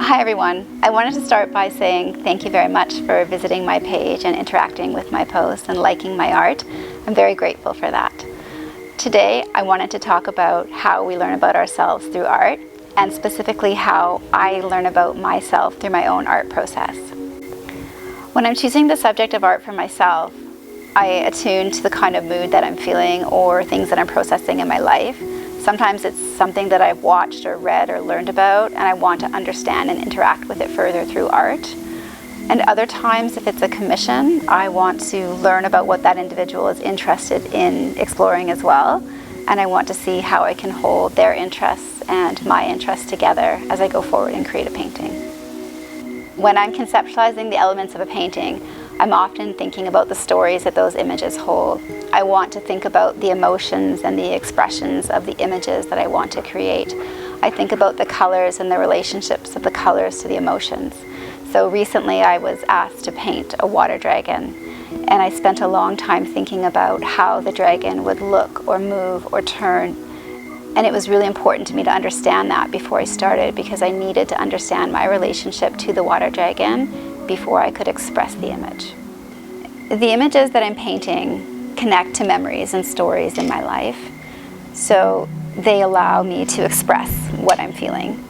Hi everyone. I wanted to start by saying thank you very much for visiting my page and interacting with my posts and liking my art. I'm very grateful for that. Today I wanted to talk about how we learn about ourselves through art, and specifically how I learn about myself through my own art process. When I'm choosing the subject of art for myself, I attune to the kind of mood that I'm feeling or things that I'm processing in my life. Sometimes it's something that I've watched or read or learned about, and I want to understand and interact with it further through art. And other times, if it's a commission, I want to learn about what that individual is interested in exploring as well, and I want to see how I can hold their interests and my interests together as I go forward and create a painting. When I'm conceptualizing the elements of a painting, I'm often thinking about the stories that those images hold. I want to think about the emotions and the expressions of the images that I want to create. I think about the colors and the relationships of the colors to the emotions. So recently I was asked to paint a water dragon, and I spent a long time thinking about how the dragon would look or move or turn. And it was really important to me to understand that before I started, because I needed to understand my relationship to the water dragon before I could express the image. The images that I'm painting connect to memories and stories in my life, so they allow me to express what I'm feeling.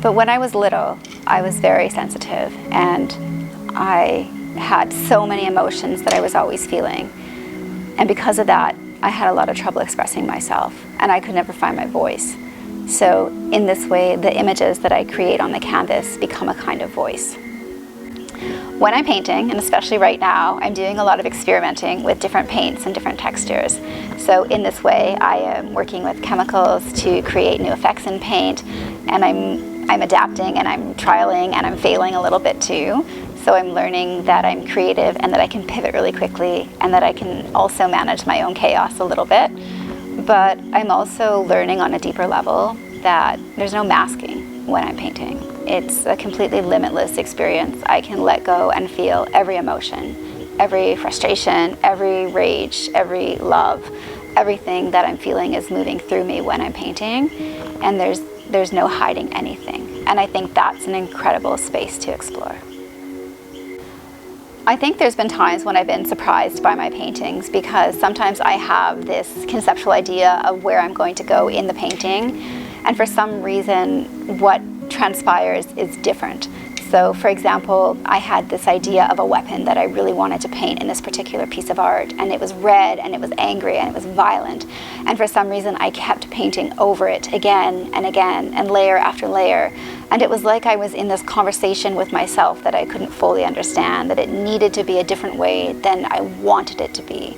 But when I was little, I was very sensitive, and I had so many emotions that I was always feeling. And because of that, I had a lot of trouble expressing myself, and I could never find my voice. So in this way, the images that I create on the canvas become a kind of voice. When I'm painting, and especially right now, I'm doing a lot of experimenting with different paints and different textures. So in this way, I am working with chemicals to create new effects in paint, and I'm adapting and I'm trialing and I'm failing a little bit too. So I'm learning that I'm creative and that I can pivot really quickly, and that I can also manage my own chaos a little bit. But I'm also learning on a deeper level that there's no masking when I'm painting. It's a completely limitless experience. I can let go and feel every emotion, every frustration, every rage, every love. Everything that I'm feeling is moving through me when I'm painting, and there's no hiding anything. And I think that's an incredible space to explore. I think there's been times when I've been surprised by my paintings, because sometimes I have this conceptual idea of where I'm going to go in the painting, and for some reason what transpires is different. So for example, I had this idea of a weapon that I really wanted to paint in this particular piece of art, and it was red and it was angry and it was violent, and for some reason I kept painting over it again and again and layer after layer, and it was like I was in this conversation with myself that I couldn't fully understand, that it needed to be a different way than I wanted it to be.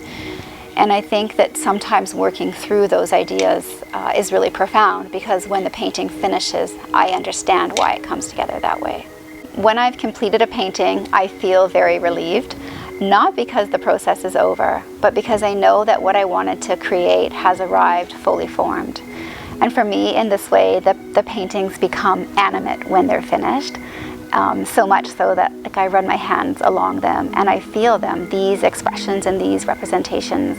And I think that sometimes working through those ideas is really profound, because when the painting finishes, I understand why it comes together that way. When I've completed a painting, I feel very relieved, not because the process is over, but because I know that what I wanted to create has arrived fully formed. And for me, in this way, the paintings become animate when they're finished. So much so that I run my hands along them and I feel them. These expressions and these representations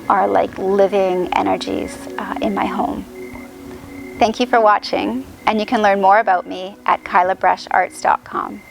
are like living energies in my home. Thank you for watching, and you can learn more about me at KylaBreschArts.com.